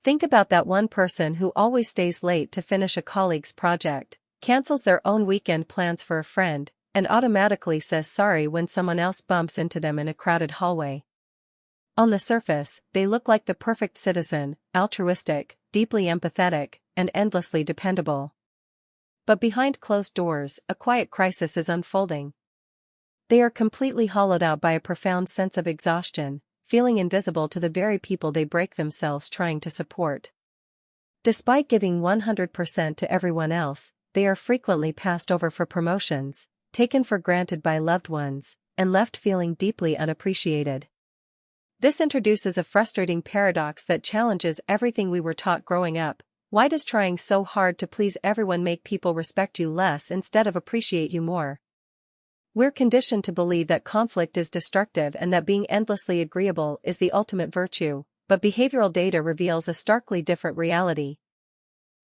Think about that one person who always stays late to finish a colleague's project, cancels their own weekend plans for a friend, and automatically says sorry when someone else bumps into them in a crowded hallway. On the surface, they look like the perfect citizen, altruistic, deeply empathetic, and endlessly dependable. But behind closed doors, a quiet crisis is unfolding. They are completely hollowed out by a profound sense of exhaustion, feeling invisible to the very people they break themselves trying to support. Despite giving 100% to everyone else, they are frequently passed over for promotions, taken for granted by loved ones, and left feeling deeply unappreciated. This introduces a frustrating paradox that challenges everything we were taught growing up. Why does trying so hard to please everyone make people respect you less instead of appreciate you more? We're conditioned to believe that conflict is destructive and that being endlessly agreeable is the ultimate virtue, but behavioral data reveals a starkly different reality.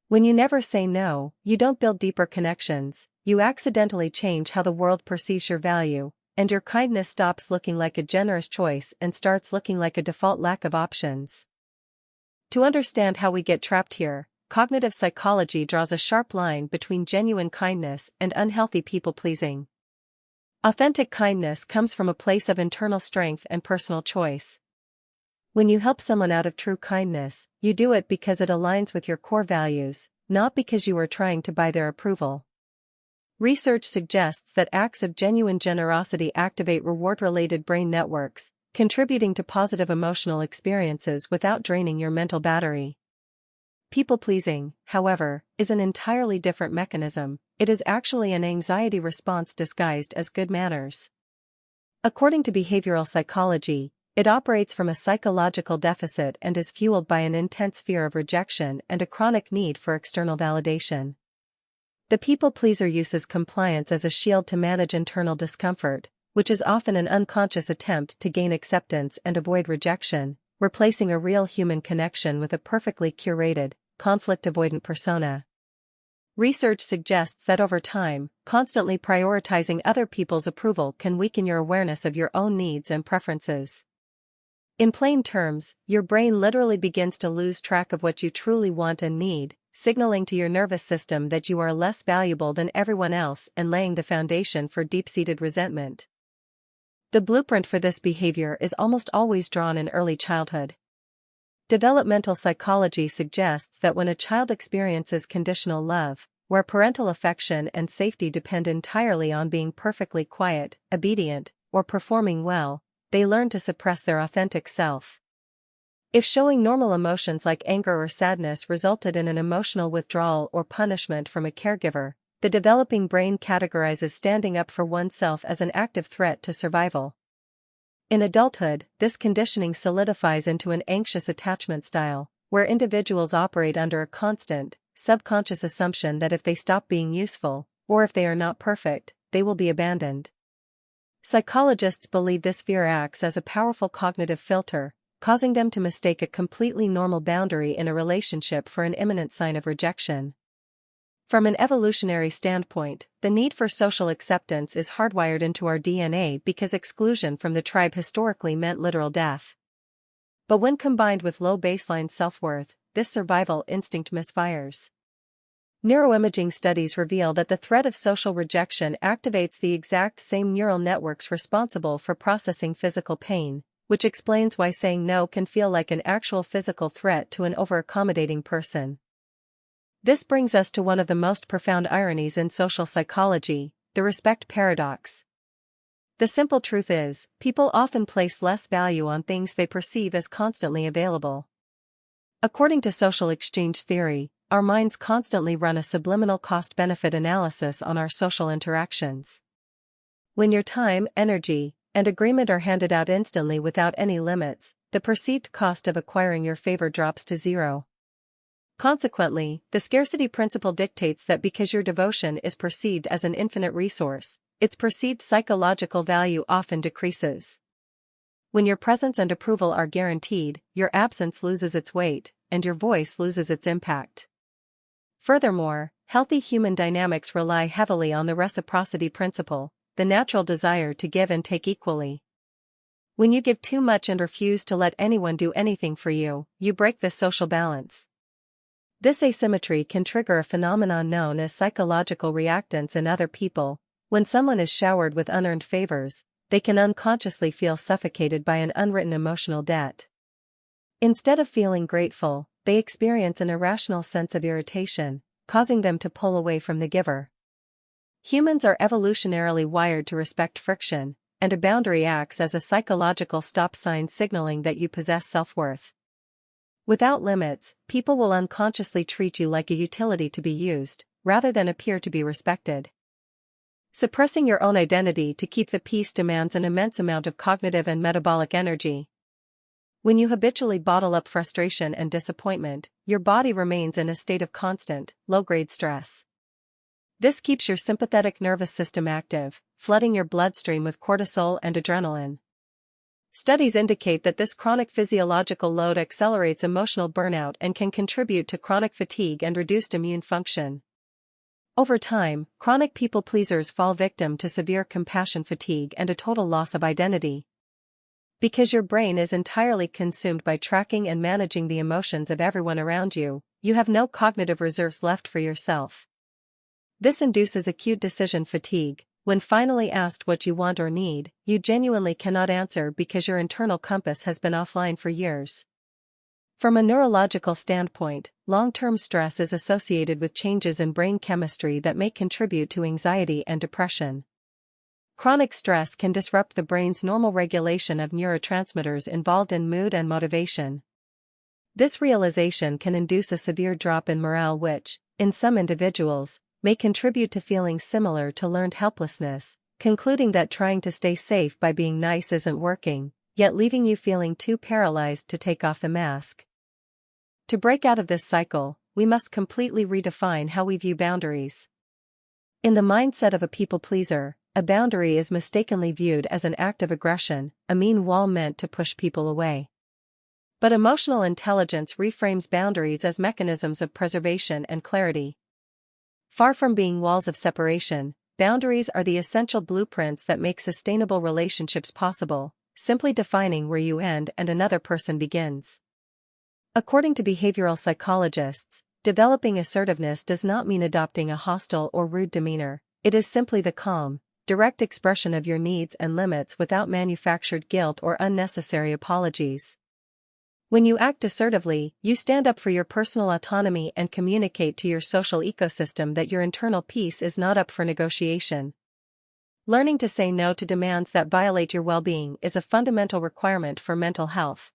When you never say no, you don't build deeper connections, you accidentally change how the world perceives your value, and your kindness stops looking like a generous choice and starts looking like a default lack of options. To understand how we get trapped here, cognitive psychology draws a sharp line between genuine kindness and unhealthy people-pleasing. Authentic kindness comes from a place of internal strength and personal choice. When you help someone out of true kindness, you do it because it aligns with your core values, not because you are trying to buy their approval. Research suggests that acts of genuine generosity activate reward-related brain networks, contributing to positive emotional experiences without draining your mental battery. People-pleasing, however, is an entirely different mechanism. It is actually an anxiety response disguised as good manners. According to behavioral psychology, it operates from a psychological deficit and is fueled by an intense fear of rejection and a chronic need for external validation. The people-pleaser uses compliance as a shield to manage internal discomfort, which is often an unconscious attempt to gain acceptance and avoid rejection, replacing a real human connection with a perfectly curated, conflict-avoidant persona. Research suggests that over time, constantly prioritizing other people's approval can weaken your awareness of your own needs and preferences. In plain terms, your brain literally begins to lose track of what you truly want and need, signaling to your nervous system that you are less valuable than everyone else and laying the foundation for deep-seated resentment. The blueprint for this behavior is almost always drawn in early childhood. Developmental psychology suggests that when a child experiences conditional love, where parental affection and safety depend entirely on being perfectly quiet, obedient, or performing well, they learn to suppress their authentic self. If showing normal emotions like anger or sadness resulted in an emotional withdrawal or punishment from a caregiver, the developing brain categorizes standing up for oneself as an active threat to survival. In adulthood, this conditioning solidifies into an anxious attachment style, where individuals operate under a constant, subconscious assumption that if they stop being useful, or if they are not perfect, they will be abandoned. Psychologists believe this fear acts as a powerful cognitive filter, causing them to mistake a completely normal boundary in a relationship for an imminent sign of rejection. From an evolutionary standpoint, the need for social acceptance is hardwired into our DNA because exclusion from the tribe historically meant literal death. But when combined with low baseline self-worth, this survival instinct misfires. Neuroimaging studies reveal that the threat of social rejection activates the exact same neural networks responsible for processing physical pain, which explains why saying no can feel like an actual physical threat to an over-accommodating person. This brings us to one of the most profound ironies in social psychology, the respect paradox. The simple truth is, people often place less value on things they perceive as constantly available. According to social exchange theory, our minds constantly run a subliminal cost-benefit analysis on our social interactions. When your time, energy, and agreement are handed out instantly without any limits, the perceived cost of acquiring your favor drops to zero. Consequently, the scarcity principle dictates that because your devotion is perceived as an infinite resource, its perceived psychological value often decreases. When your presence and approval are guaranteed, your absence loses its weight, and your voice loses its impact. Furthermore, healthy human dynamics rely heavily on the reciprocity principle, the natural desire to give and take equally. When you give too much and refuse to let anyone do anything for you, you break this social balance. This asymmetry can trigger a phenomenon known as psychological reactance in other people. When someone is showered with unearned favors, they can unconsciously feel suffocated by an unwritten emotional debt. Instead of feeling grateful, they experience an irrational sense of irritation, causing them to pull away from the giver. Humans are evolutionarily wired to respect friction, and a boundary acts as a psychological stop sign signaling that you possess self-worth. Without limits, people will unconsciously treat you like a utility to be used, rather than appear to be respected. Suppressing your own identity to keep the peace demands an immense amount of cognitive and metabolic energy. When you habitually bottle up frustration and disappointment, your body remains in a state of constant, low-grade stress. This keeps your sympathetic nervous system active, flooding your bloodstream with cortisol and adrenaline. Studies indicate that this chronic physiological load accelerates emotional burnout and can contribute to chronic fatigue and reduced immune function. Over time, chronic people-pleasers fall victim to severe compassion fatigue and a total loss of identity. Because your brain is entirely consumed by tracking and managing the emotions of everyone around you, you have no cognitive reserves left for yourself. This induces acute decision fatigue. When finally asked what you want or need, you genuinely cannot answer because your internal compass has been offline for years. From a neurological standpoint, long-term stress is associated with changes in brain chemistry that may contribute to anxiety and depression. Chronic stress can disrupt the brain's normal regulation of neurotransmitters involved in mood and motivation. This realization can induce a severe drop in morale which, in some individuals, may contribute to feelings similar to learned helplessness, concluding that trying to stay safe by being nice isn't working, yet leaving you feeling too paralyzed to take off the mask. To break out of this cycle, we must completely redefine how we view boundaries. In the mindset of a people-pleaser, a boundary is mistakenly viewed as an act of aggression, a mean wall meant to push people away. But emotional intelligence reframes boundaries as mechanisms of preservation and clarity. Far from being walls of separation, boundaries are the essential blueprints that make sustainable relationships possible, simply defining where you end and another person begins. According to behavioral psychologists, developing assertiveness does not mean adopting a hostile or rude demeanor. It is simply the calm, direct expression of your needs and limits without manufactured guilt or unnecessary apologies. When you act assertively, you stand up for your personal autonomy and communicate to your social ecosystem that your internal peace is not up for negotiation. Learning to say no to demands that violate your well-being is a fundamental requirement for mental health.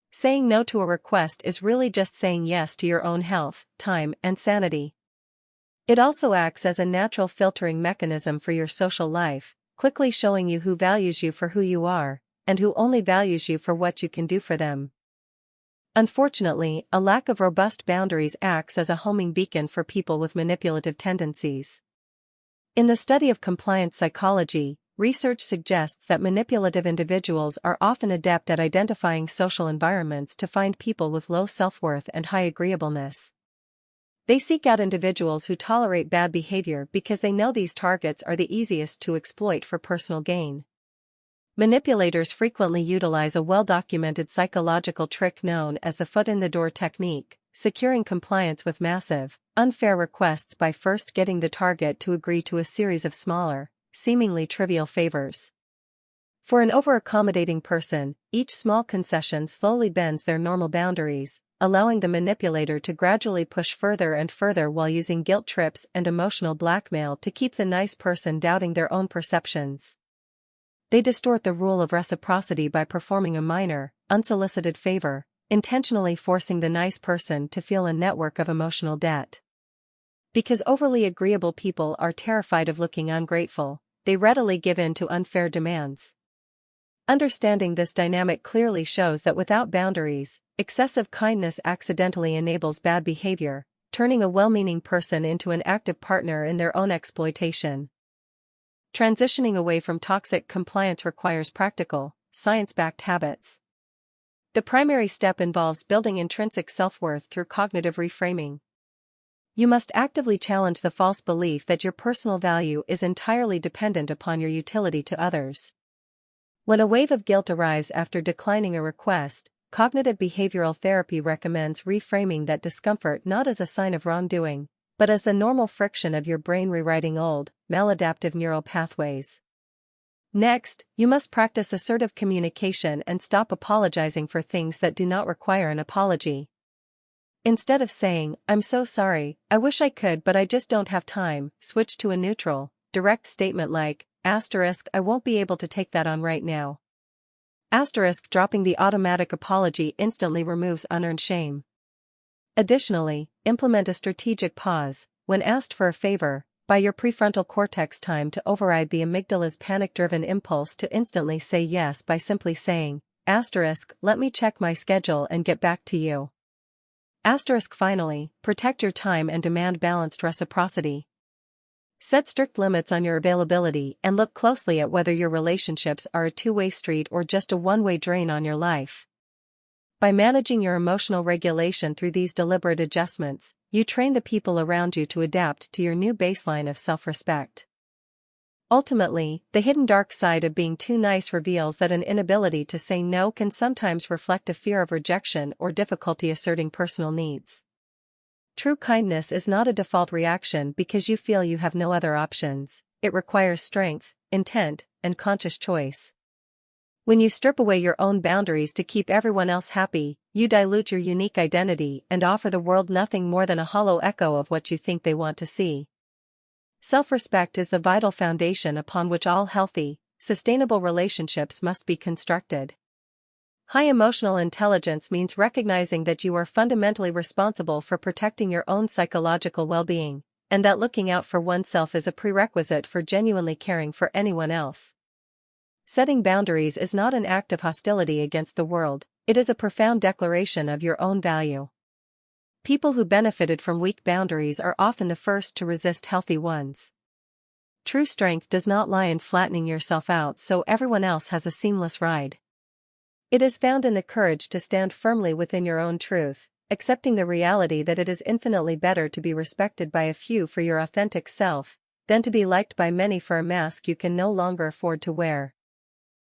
Saying no to a request is really just saying yes to your own health, time, and sanity. It also acts as a natural filtering mechanism for your social life, quickly showing you who values you for who you are, and who only values you for what you can do for them. Unfortunately, a lack of robust boundaries acts as a homing beacon for people with manipulative tendencies. In the study of compliance psychology, research suggests that manipulative individuals are often adept at identifying social environments to find people with low self-worth and high agreeableness. They seek out individuals who tolerate bad behavior because they know these targets are the easiest to exploit for personal gain. Manipulators frequently utilize a well-documented psychological trick known as the foot-in-the-door technique, securing compliance with massive, unfair requests by first getting the target to agree to a series of smaller, seemingly trivial favors. For an over-accommodating person, each small concession slowly bends their normal boundaries, allowing the manipulator to gradually push further and further while using guilt trips and emotional blackmail to keep the nice person doubting their own perceptions. They distort the rule of reciprocity by performing a minor, unsolicited favor, intentionally forcing the nice person to feel a network of emotional debt. Because overly agreeable people are terrified of looking ungrateful, they readily give in to unfair demands. Understanding this dynamic clearly shows that without boundaries, excessive kindness accidentally enables bad behavior, turning a well-meaning person into an active partner in their own exploitation. Transitioning away from toxic compliance requires practical, science-backed habits. The primary step involves building intrinsic self-worth through cognitive reframing. You must actively challenge the false belief that your personal value is entirely dependent upon your utility to others. When a wave of guilt arrives after declining a request, cognitive behavioral therapy recommends reframing that discomfort not as a sign of wrongdoing, but as the normal friction of your brain rewriting old, maladaptive neural pathways. Next, you must practice assertive communication and stop apologizing for things that do not require an apology. Instead of saying, "I'm so sorry, I wish I could but I just don't have time," switch to a neutral, direct statement like, "I won't be able to take that on right now." Dropping the automatic apology instantly removes unearned shame. Additionally, implement a strategic pause. When asked for a favor, buy your prefrontal cortex time to override the amygdala's panic-driven impulse to instantly say yes by simply saying, "Let me check my schedule and get back to you." Finally, protect your time and demand balanced reciprocity. Set strict limits on your availability and look closely at whether your relationships are a two-way street or just a one-way drain on your life. By managing your emotional regulation through these deliberate adjustments, you train the people around you to adapt to your new baseline of self-respect. Ultimately, the hidden dark side of being too nice reveals that an inability to say no can sometimes reflect a fear of rejection or difficulty asserting personal needs. True kindness is not a default reaction because you feel you have no other options. It requires strength, intent, and conscious choice. When you strip away your own boundaries to keep everyone else happy, you dilute your unique identity and offer the world nothing more than a hollow echo of what you think they want to see. Self-respect is the vital foundation upon which all healthy, sustainable relationships must be constructed. High emotional intelligence means recognizing that you are fundamentally responsible for protecting your own psychological well-being, and that looking out for oneself is a prerequisite for genuinely caring for anyone else. Setting boundaries is not an act of hostility against the world, it is a profound declaration of your own value. People who benefited from weak boundaries are often the first to resist healthy ones. True strength does not lie in flattening yourself out so everyone else has a seamless ride. It is found in the courage to stand firmly within your own truth, accepting the reality that it is infinitely better to be respected by a few for your authentic self, than to be liked by many for a mask you can no longer afford to wear.